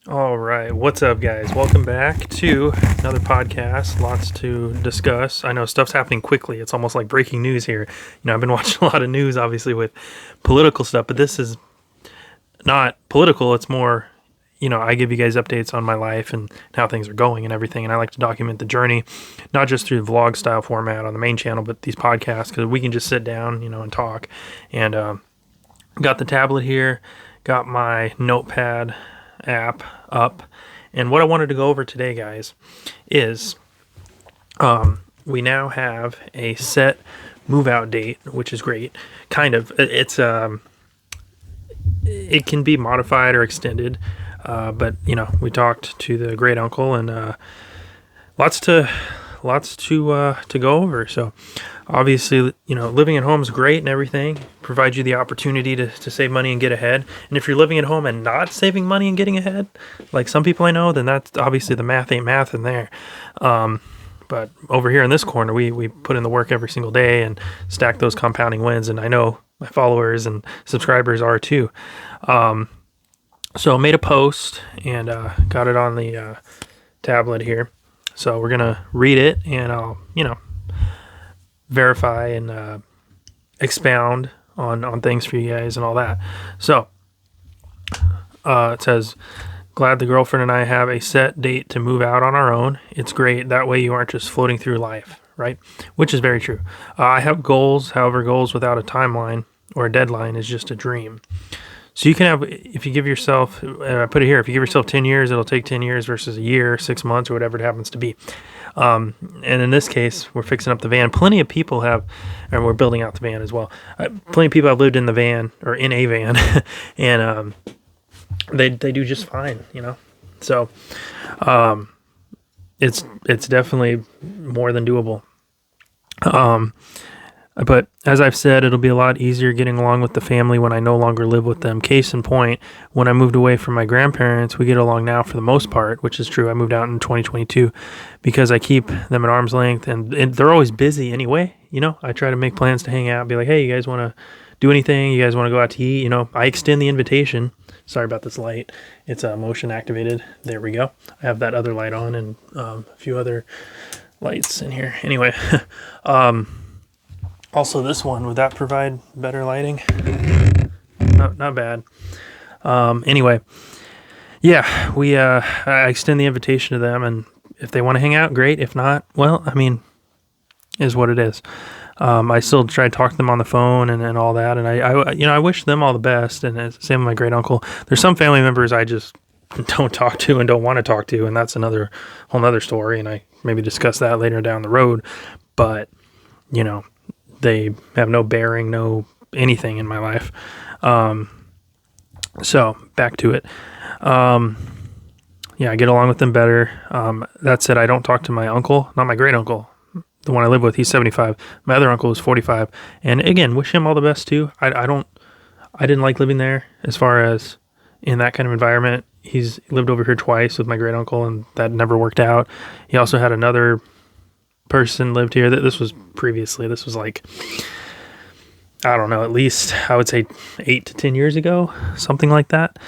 All right, what's up, guys? Welcome back to another podcast. Lots to discuss. I know stuff's happening quickly. It's almost like breaking news here. I've been watching a lot of news, obviously, with political stuff, but this is not political. It's more, I give you guys updates on my life and how things are going and everything, and I like to document the journey, not just through the vlog style format on the main channel, but these podcasts, because we can just sit down, and talk. And got the tablet here, got my notepad app up, and what I wanted to go over today, guys, is we now have a set move out date, which is great. Kind of, it can be modified or extended, but we talked to the great uncle, and lots to go over. So obviously, living at home is great and everything, provides you the opportunity to save money and get ahead. And if you're living at home and not saving money and getting ahead, like some people I know, then that's obviously the math ain't math in there. But over here in this corner, we put in the work every single day and stack those compounding wins. And I know my followers and subscribers are too. So I made a post and got it on the tablet here. So we're going to read it, and I'll, verify and expound on things for you guys and all that. So it says, glad the girlfriend and I have a set date to move out on our own. It's great. That way you aren't just floating through life, right? Which is very true. I have goals. However, goals without a timeline or a deadline is just a dream. So you can have, if you give yourself, I put it here, if you give yourself 10 years, it'll take 10 years versus a year, 6 months, or whatever it happens to be. And in this case, we're fixing up the van. Plenty of people have, and we're building out the van as well. Plenty of people have lived in the van, or in a van, and they do just fine, So it's definitely more than doable. But as I've said, it'll be a lot easier getting along with the family when I no longer live with them. Case in point, when I moved away from my grandparents, we get along now for the most part, which is true. I moved out in 2022 because I keep them at arm's length, and they're always busy anyway. I try to make plans to hang out, be like, hey, you guys want to do anything? You guys want to go out to eat? I extend the invitation. Sorry about this light. It's motion activated. There we go. I have that other light on and a few other lights in here. Anyway, also, this one, would that provide better lighting? No, not bad. Anyway, yeah, I extend the invitation to them, and if they want to hang out, great. If not, well, is what it is. I still try to talk to them on the phone and all that, and I wish them all the best. And same with my great uncle. There's some family members I just don't talk to and don't want to talk to, and that's whole nother story. And I maybe discuss that later down the road. But they have no bearing, no anything in my life. So back to it. I get along with them better. That said, I don't talk to my uncle, not my great uncle, the one I live with. He's 75. My other uncle is 45. And again, wish him all the best too. I didn't like living there as far as in that kind of environment. He's lived over here twice with my great uncle, and that never worked out. He also had another person lived here. This was previously. This was like, I don't know, at least I would say 8 to 10 years ago, something like that.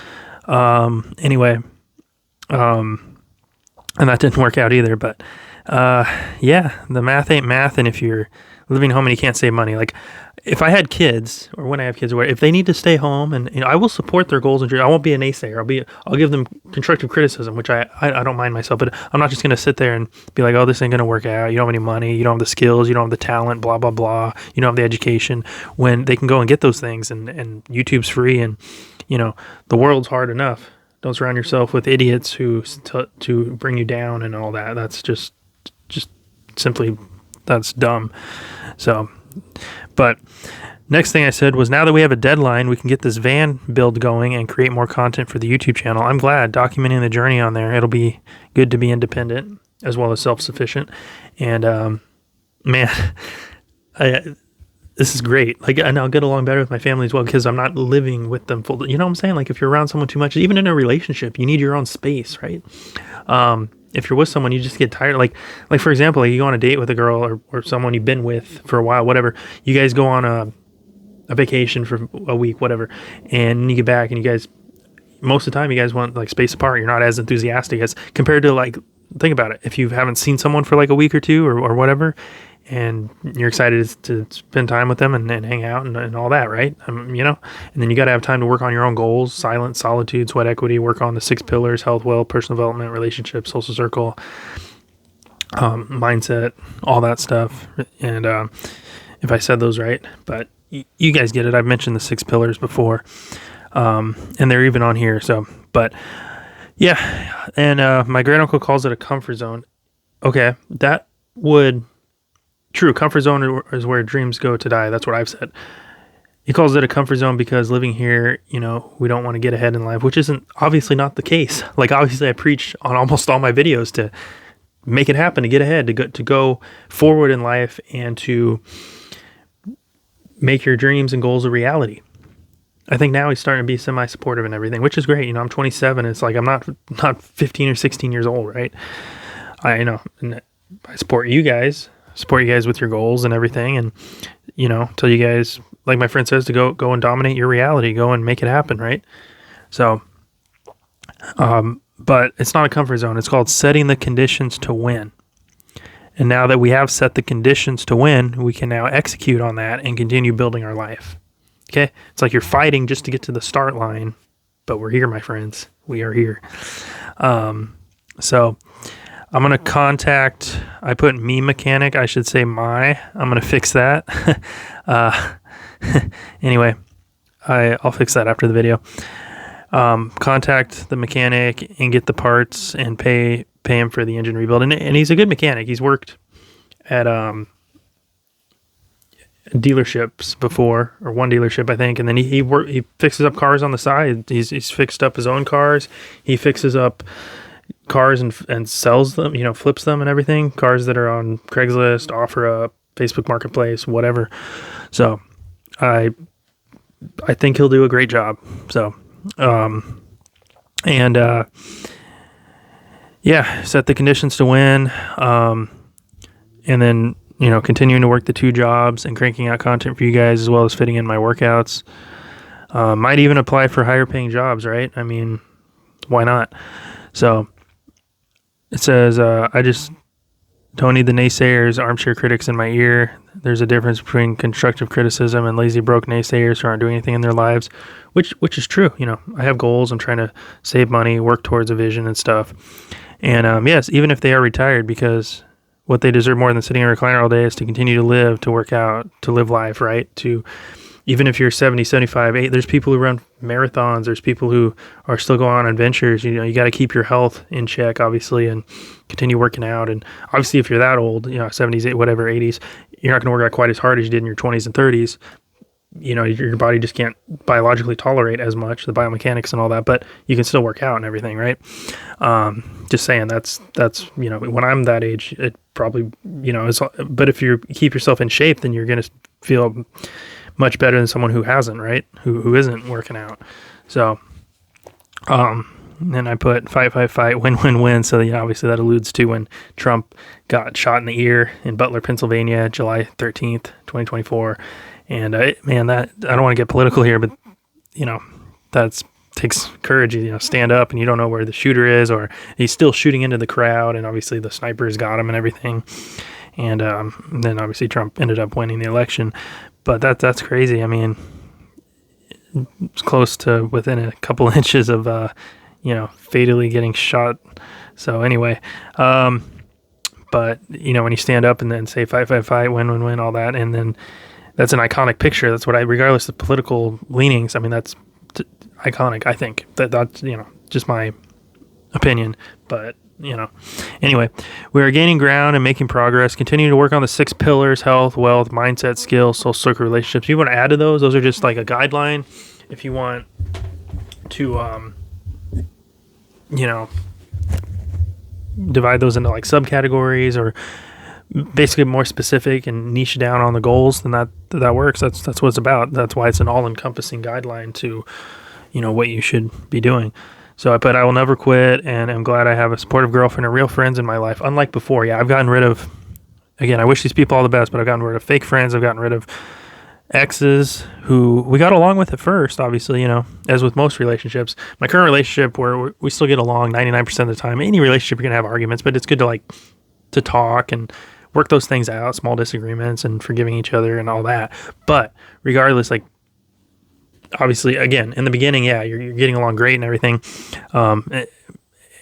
Anyway, and that didn't work out either. But the math ain't math, and if you're living home and you can't save money, like if I had kids, or when I have kids, or if they need to stay home, and I will support their goals and dreams. I won't be a naysayer. I'll give them constructive criticism, which I don't mind myself, but I'm not just going to sit there and be like, oh, this ain't going to work out. You don't have any money. You don't have the skills. You don't have the talent, blah, blah, blah. You don't have the education, when they can go and get those things, and YouTube's free, and, the world's hard enough. Don't surround yourself with idiots who to bring you down and all that. That's just simply, that's dumb. So, but next thing I said was, now that we have a deadline, we can get this van build going and create more content for the YouTube channel. I'm glad, documenting the journey on there. It'll be good to be independent as well as self-sufficient. And man, this is great. Like, and I'll get along better with my family as well, because I'm not living with them full. You know what I'm saying? Like, if you're around someone too much, even in a relationship, you need your own space, right? If you're with someone, you just get tired. Like for example, like you go on a date with a girl or someone you've been with for a while, whatever. You guys go on a vacation for a week, whatever, and you get back and you guys, most of the time you guys want like space apart. You're not as enthusiastic as compared to like, think about it. If you haven't seen someone for like a week or two or whatever, and you're excited to spend time with them and hang out and all that, right? You know, and then you got to have time to work on your own goals: silence, solitude, sweat equity, work on the 6 pillars: health, wealth, personal development, relationships, social circle, mindset, all that stuff. And if I said those right, but you guys get it. I've mentioned the 6 pillars before, and they're even on here. So, but yeah, and my great uncle calls it a comfort zone. Okay, that would. True, comfort zone is where dreams go to die. That's what I've said. He calls it a comfort zone because living here, you know, we don't want to get ahead in life, which isn't obviously not the case. Like obviously I preach on almost all my videos to make it happen, to get ahead, to go forward in life and to make your dreams and goals a reality. I think now he's starting to be semi-supportive and everything, which is great. You know, I'm 27. It's like I'm not 15 or 16 years old, right? I know, and I support you guys with your goals and everything, and you know, tell you guys, like my friend says, to go and dominate your reality, go and make it happen, right? So but it's not a comfort zone. It's called setting the conditions to win. And now that we have set the conditions to win, we can now execute on that and continue building our life. Okay, it's like you're fighting just to get to the start line, but we're here, my friends. We are here. So I'm going to contact, I put me mechanic, I should say I'm going to fix that. Anyway, I'll fix that after the video. Contact the mechanic and get the parts and pay him for the engine rebuild. And he's a good mechanic. He's worked at dealerships before, or one dealership, I think. And then he fixes up cars on the side. He's fixed up his own cars. He fixes up cars and sells them, you know, flips them and everything. Cars that are on Craigslist, OfferUp, Facebook Marketplace, whatever. So I think he'll do a great job. So, yeah, set the conditions to win. And then, you know, continuing to work the 2 jobs and cranking out content for you guys, as well as fitting in my workouts. Might even apply for higher paying jobs, right? I mean, why not? So it says, I just don't need the naysayers, armchair critics in my ear. There's a difference between constructive criticism and lazy broke naysayers who aren't doing anything in their lives, which is true. You know, I have goals. I'm trying to save money, work towards a vision and stuff. And yes, even if they are retired, because what they deserve more than sitting in a recliner all day is to continue to live, to work out, to live life, right? To, even if you're 70, 75, 8, there's people who run marathons. There's people who are still going on adventures. You know, you got to keep your health in check, obviously, and continue working out. And obviously, if you're that old, you know, 70s, whatever, 80s, you're not going to work out quite as hard as you did in your 20s and 30s. You know, your body just can't biologically tolerate as much, the biomechanics and all that, but you can still work out and everything, right? Just saying, that's, you know, when I'm that age, it probably, you know, but if you keep yourself in shape, then you're going to feel much better than someone who hasn't, right? Who isn't working out. So, then I put fight, win. So, you know, obviously that alludes to when Trump got shot in the ear in Butler, Pennsylvania, July 13th, 2024. And man, that, I don't want to get political here, but you know, takes courage. You know, stand up and you don't know where the shooter is, or he's still shooting into the crowd, and obviously the snipers got him and everything. And then obviously Trump ended up winning the election. But that's crazy. I mean, it's close to within a couple inches of you know, fatally getting shot. So anyway, but you know, when you stand up and then say fight, win, all that, and then that's an iconic picture. That's what regardless of political leanings, I mean, that's iconic. I think that's, you know, just my opinion, but you know, anyway, we are gaining ground and making progress, continuing to work on the 6 pillars: health, wealth, mindset, skills, social circle, relationships. If you want to add to those are just like a guideline. If you want to, you know, divide those into like subcategories, or basically more specific and niche down on the goals, then that works. That's what it's about. That's why it's an all-encompassing guideline to, you know, what you should be doing. So I put, I will never quit, and I'm glad I have a supportive girlfriend and real friends in my life. Unlike before, yeah, I've gotten rid of, again, I wish these people all the best, but I've gotten rid of fake friends. I've gotten rid of exes who we got along with at first, obviously, as with most relationships. My current relationship, where we still get along 99% of the time. Any relationship, you're going to have arguments, but it's good to talk and work those things out, small disagreements and forgiving each other and all that. But regardless, like, obviously, again, in the beginning, yeah, you're getting along great and everything.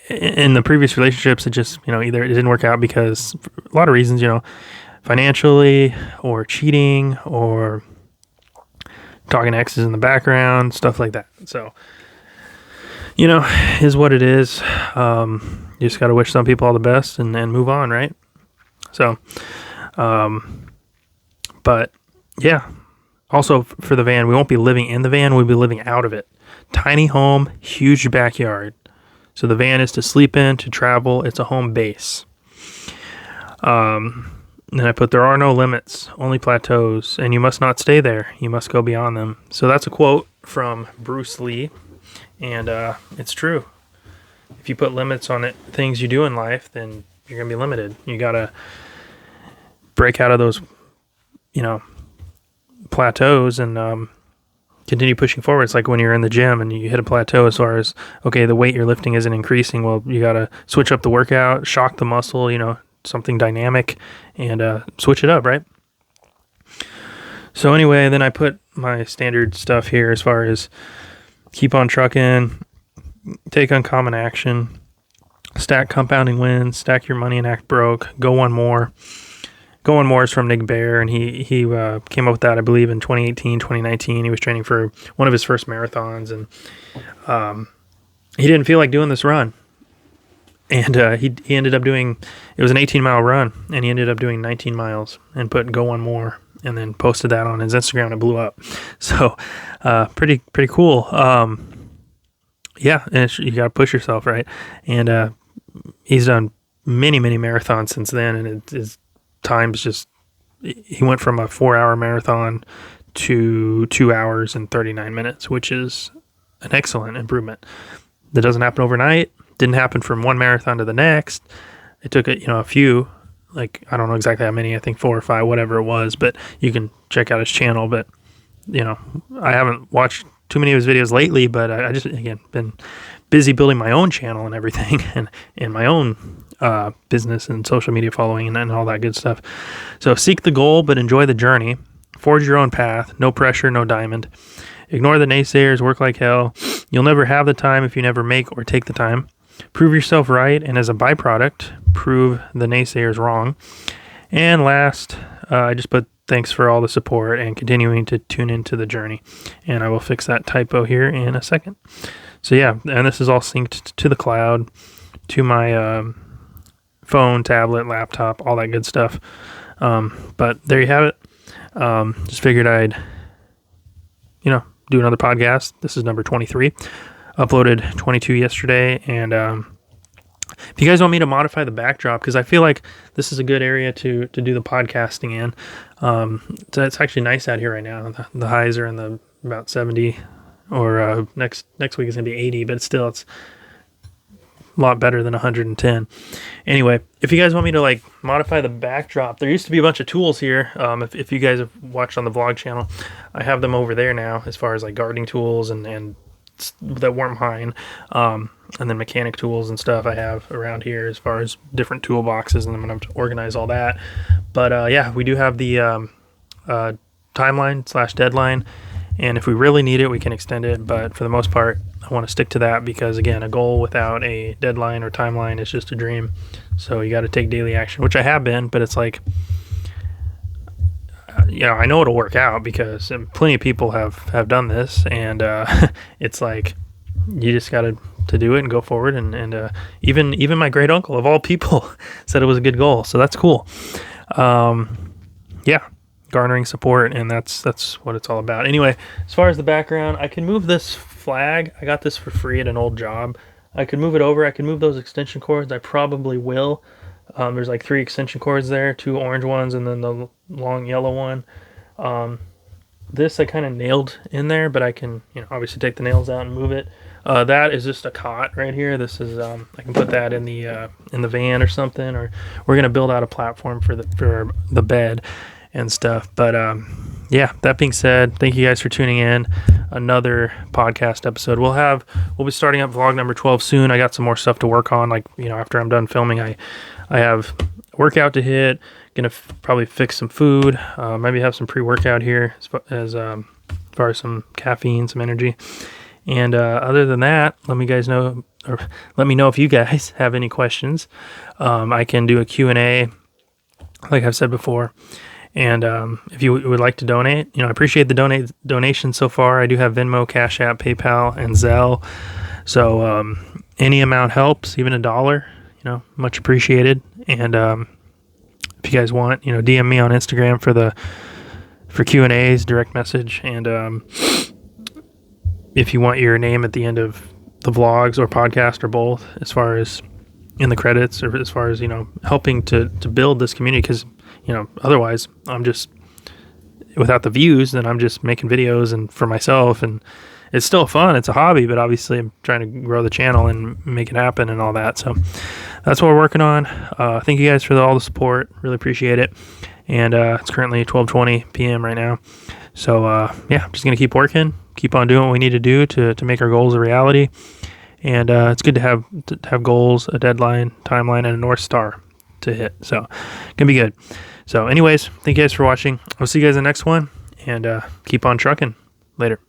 In the previous relationships, it just, either it didn't work out because a lot of reasons, financially or cheating or talking to exes in the background, stuff like that. So, is what it is. You just got to wish some people all the best and move on, right? So, but yeah, also for the van, we won't be living in the van. We'll be living out of it. Tiny home, huge backyard. So the van is to sleep in, to travel. It's a home base. Then I put, there are no limits, only plateaus, and you must not stay there. You must go beyond them. So that's a quote from Bruce Lee, and it's true. If you put limits on it, things you do in life, then you're going to be limited. You got to break out of those, plateaus and continue pushing forward. It's like when you're in the gym and you hit a plateau as far as, okay, the weight you're lifting isn't increasing. Well, you got to switch up the workout, shock the muscle, something dynamic, and switch it up, right? So anyway, then I put my standard stuff here as far as keep on trucking, take uncommon action, stack compounding wins, stack your money and act broke, go one more. Go One More is from Nick Bear, and he came up with that, I believe, in 2018, 2019. He was training for one of his first marathons, and he didn't feel like doing this run. And he ended up doing, it was an 18-mile run, and he ended up doing 19 miles and put Go One More, and then posted that on his Instagram, and it blew up. So pretty cool. Yeah, and you got to push yourself, right? And he's done many marathons since then, and his times just, he went from a 4-hour marathon to 2 hours and 39 minutes, which is an excellent improvement. That doesn't happen overnight. Didn't happen from one marathon to the next. It took a few, like, I don't know exactly how many, I think 4 or 5, whatever it was, but you can check out his channel. But I haven't watched too many of his videos lately, but I just, again, been busy building my own channel and everything, and my own business and social media following and all that good stuff. So seek the goal, but enjoy the journey. Forge your own path. No pressure, no diamond. Ignore the naysayers. Work like hell. You'll never have the time if you never make or take the time. Prove yourself right, and as a byproduct, prove the naysayers wrong. And last, I just put thanks for all the support and continuing to tune into the journey. And I will fix that typo here in a second. So yeah, and this is all synced to the cloud, to my phone, tablet, laptop, all that good stuff. But there you have it. Just figured I'd, do another podcast. This is number 23. Uploaded 22 yesterday. And if you guys want me to modify the backdrop, because I feel like this is a good area to do the podcasting in. So it's actually nice out here right now. The highs are in the about 70, or next week is going to be 80, but still it's a lot better than 110. Anyway, if you guys want me to modify the backdrop, there used to be a bunch of tools here. If you guys have watched on the vlog channel, I have them over there now as far as gardening tools and that weren't mine. And then mechanic tools and stuff I have around here as far as different toolboxes, and I'm going to organize all that. But yeah, we do have the timeline/deadline. And if we really need it, we can extend it. But for the most part, I want to stick to that because, again, a goal without a deadline or timeline is just a dream. So you got to take daily action, which I have been. But it's like, I know it'll work out because plenty of people have done this. And it's like you just got to do it and go forward. And even my great uncle, of all people, said it was a good goal. So that's cool. Yeah. Garnering support, and that's what it's all about. Anyway, as far as the background, I can move this flag. I got this for free at an old job. I could move it over. I can move those extension cords. I probably will. There's 3 extension cords there, 2 orange ones, and then the long yellow one. This I kind of nailed in there, but I can obviously take the nails out and move it. That is just a cot right here. This is I can put that in the van or something, or we're gonna build out a platform for the bed and stuff. But yeah, that being said, thank you guys for tuning in. Another podcast episode. We'll be starting up vlog number 12 soon. I got some more stuff to work on. Like, after I'm done filming, I have workout to hit. Gonna probably fix some food. Maybe have some pre-workout here as far as some caffeine, some energy. And other than that, let me know if you guys have any questions. I can do a Q&A, like I've said before. And if you would like to donate, I appreciate the donations so far. I do have Venmo, Cash App, PayPal, and Zelle. So any amount helps, even $1, much appreciated. And if you guys want, DM me on Instagram for Q&As, direct message. And if you want your name at the end of the vlogs or podcast or both, as far as in the credits, or as far as, helping to build this community, because, otherwise I'm just, without the views, then I'm just making videos and for myself, and it's still fun. It's a hobby, but obviously I'm trying to grow the channel and make it happen and all that. So that's what we're working on. Thank you guys for all the support. Really appreciate it. And it's currently 12:20 p.m. right now. So I'm just going to keep working, keep on doing what we need to do to make our goals a reality. And it's good to have goals, a deadline, timeline, and a North Star to hit. So gonna be good. So anyways, thank you guys for watching. I'll see you guys in the next one, and keep on trucking. Later.